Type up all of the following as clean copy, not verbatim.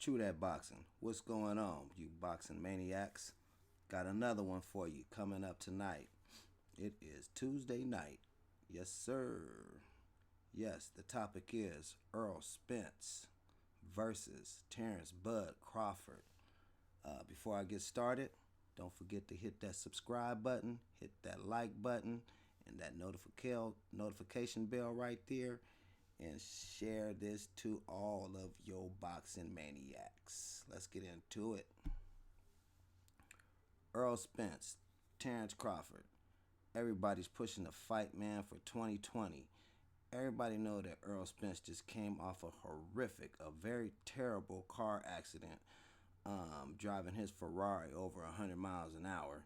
True that boxing. What's going on, you boxing maniacs? Got another one for you coming up tonight. It is Tuesday night. Yes, sir. Yes, the topic is Earl Spence versus Terrence Bud Crawford. Before I get started, don't forget to hit that subscribe button, hit that like button, and that notification bell right there, and share this to all of your boxing maniacs. Let's get into it. Earl Spence, Terrence Crawford. Everybody's pushing the fight, man, for 2020. Everybody know that Earl Spence just came off a very terrible car accident, driving his Ferrari over 100 miles an hour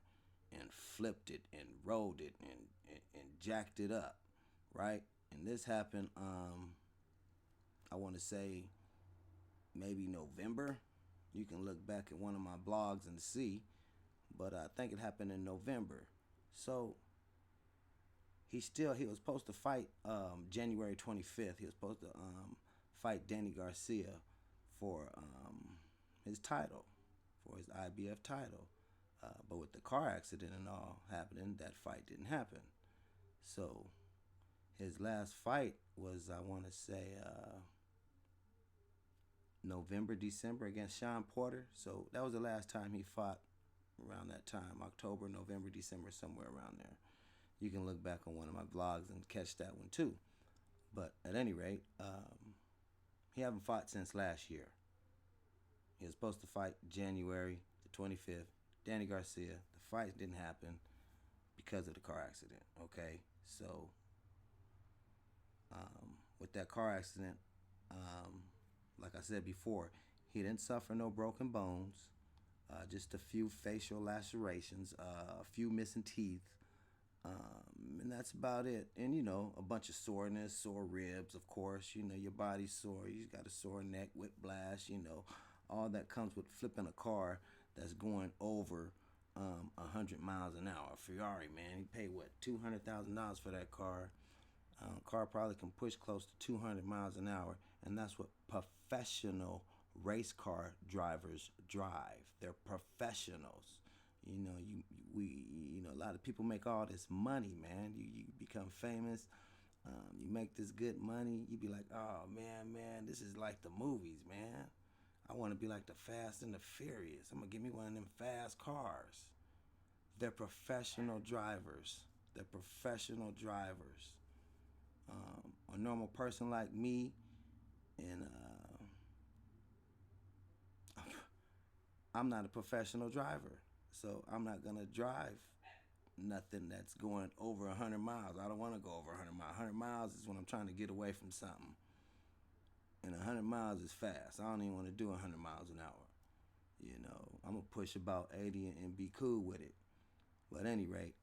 and flipped it and rolled it and jacked it up, right? And this happened, I want to say maybe November. You can look back at one of my blogs and see, but I think it happened in November. So he was supposed to fight January 25th. He was supposed to fight Danny Garcia for his title, for his IBF title. But with the car accident and all happening, that fight didn't happen. So his last fight was, I want to say, November, December against Sean Porter. So that was the last time he fought, around that time, October, November, December, somewhere around there. You can look back on one of my vlogs and catch that one too. But at any rate, he haven't fought since last year. He was supposed to fight January the 25th. Danny Garcia. The fight didn't happen because of the car accident. Okay, so with that car accident, like I said before, he didn't suffer no broken bones, just a few facial lacerations, a few missing teeth. And that's about it. And, a bunch of soreness, sore ribs, of course. Your body's sore. You got a sore neck, whiplash, all that comes with flipping a car that's going over 100 miles an hour. Ferrari, man, he paid, $200,000 for that car. Car probably can push close to 200 miles an hour. And that's what professional race car drivers drive. They're professionals. A lot of people make all this money, man. You become famous, you make this good money. You be like, oh man, this is like the movies, man. I want to be like the Fast and the Furious. I'm gonna give me one of them fast cars. They're professional drivers. A normal person like me, and I'm not a professional driver. So I'm not going to drive nothing that's going over 100 miles. I don't want to go over 100 miles. 100 miles is when I'm trying to get away from something. And 100 miles is fast. I don't even want to do 100 miles an hour. I'm going to push about 80 and be cool with it. But at any rate,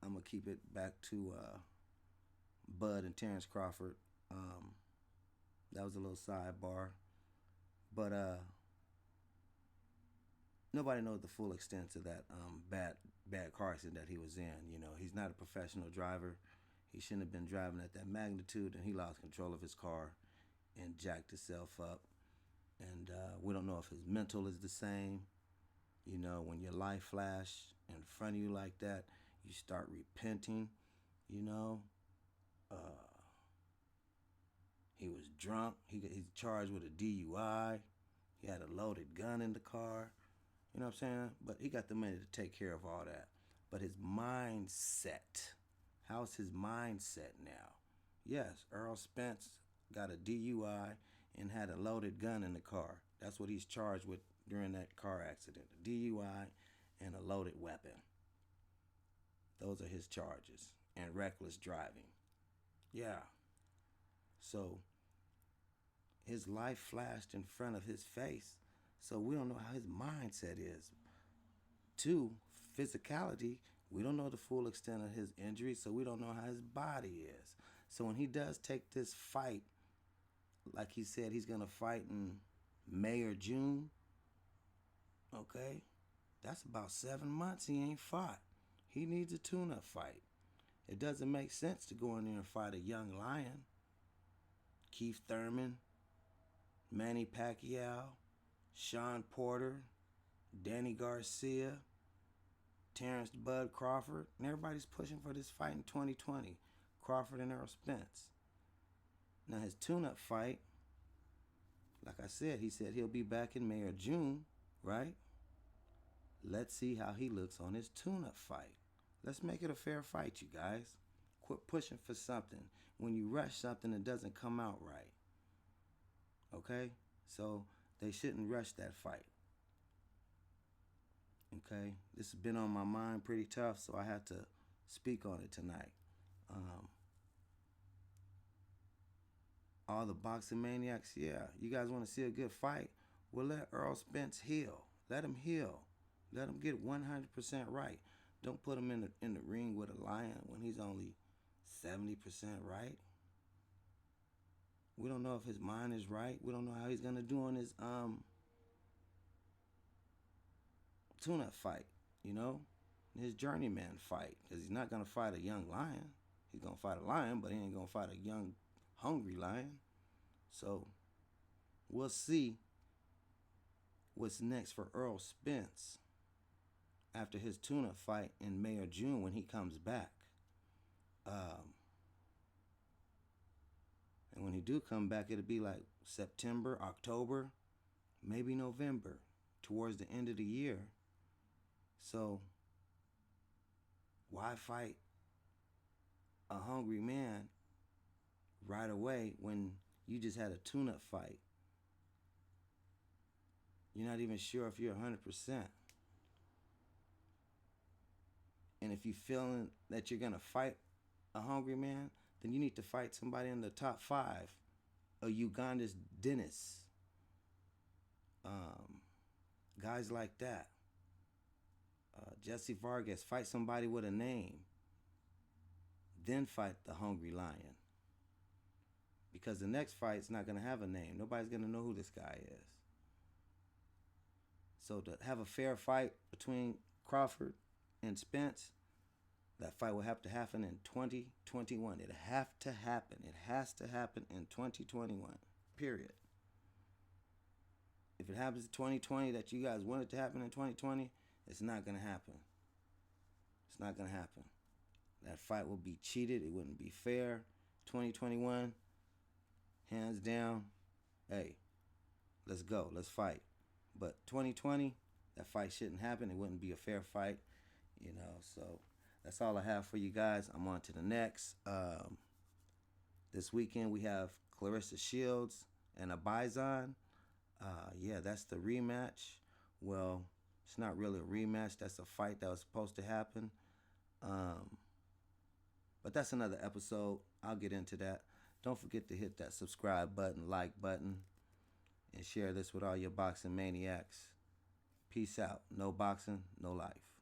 I'm going to keep it back to Bud and Terrence Crawford. That was a little sidebar. But nobody knows the full extent of that bad car accident that he was in. He's not a professional driver. He shouldn't have been driving at that magnitude, and he lost control of his car and jacked himself up. And we don't know if his mental is the same. When your life flash in front of you like that, you start repenting. He was drunk. He's charged with a DUI. He had a loaded gun in the car. You know what I'm saying? But he got the money to take care of all that. But his mindset, how's his mindset now? Yes, Earl Spence got a DUI and had a loaded gun in the car. That's what he's charged with during that car accident. A DUI and a loaded weapon. Those are his charges. And reckless driving. Yeah. So his life flashed in front of his face. So we don't know how his mindset is. 2, physicality. We don't know the full extent of his injury, so we don't know how his body is. So when he does take this fight, like he said he's going to fight in May or June, okay, that's about 7 months he ain't fought. He needs a tune-up fight. It doesn't make sense to go in there and fight a young lion. Keith Thurman, Manny Pacquiao, Sean Porter, Danny Garcia, Terrence Bud Crawford, and everybody's pushing for this fight in 2020. Crawford and Errol Spence. Now his tune-up fight, like I said, he said he'll be back in May or June, right? Let's see how he looks on his tune-up fight. Let's make it a fair fight, you guys. Quit pushing for something. When you rush something, it doesn't come out right. Okay? So they shouldn't rush that fight. Okay? This has been on my mind pretty tough, so I had to speak on it tonight. All the boxing maniacs, yeah, you guys want to see a good fight? Well, let Errol Spence heal. Let him heal. Let him get 100% right. Don't put him in the ring with a lion when he's only 70% right. We don't know if his mind is right. We don't know how he's gonna do on his tune-up fight, his journeyman fight, because he's not gonna fight a young lion. He's gonna fight a lion, but he ain't gonna fight a young, hungry lion. So we'll see what's next for Errol Spence after his tune-up fight in May or June when he comes back. And when he do come back, it'll be like September, October, maybe November, towards the end of the year. So why fight a hungry man right away when you just had a tune-up fight? You're not even sure if you're 100%. And if you're feeling that you're going to fight a hungry man, then you need to fight somebody in the top 5. A Uganda's Dennis. Guys like that. Jesse Vargas, fight somebody with a name. Then fight the hungry lion. Because the next fight's not going to have a name. Nobody's going to know who this guy is. So to have a fair fight between Crawford and Spence, that fight will have to happen in 2021. It'll have to happen. It has to happen in 2021. Period. If it happens in 2020 that you guys want it to happen in 2020, it's not going to happen. It's not going to happen. That fight will be cheated. It wouldn't be fair. 2021, hands down, hey, let's go. Let's fight. But 2020, that fight shouldn't happen. It wouldn't be a fair fight, so that's all I have for you guys. I'm on to the next. This weekend we have Clarissa Shields and a Bison. Yeah, that's the rematch. Well, it's not really a rematch. That's a fight that was supposed to happen. But that's another episode. I'll get into that. Don't forget to hit that subscribe button, like button, and share this with all your boxing maniacs. Peace out. No boxing, no life.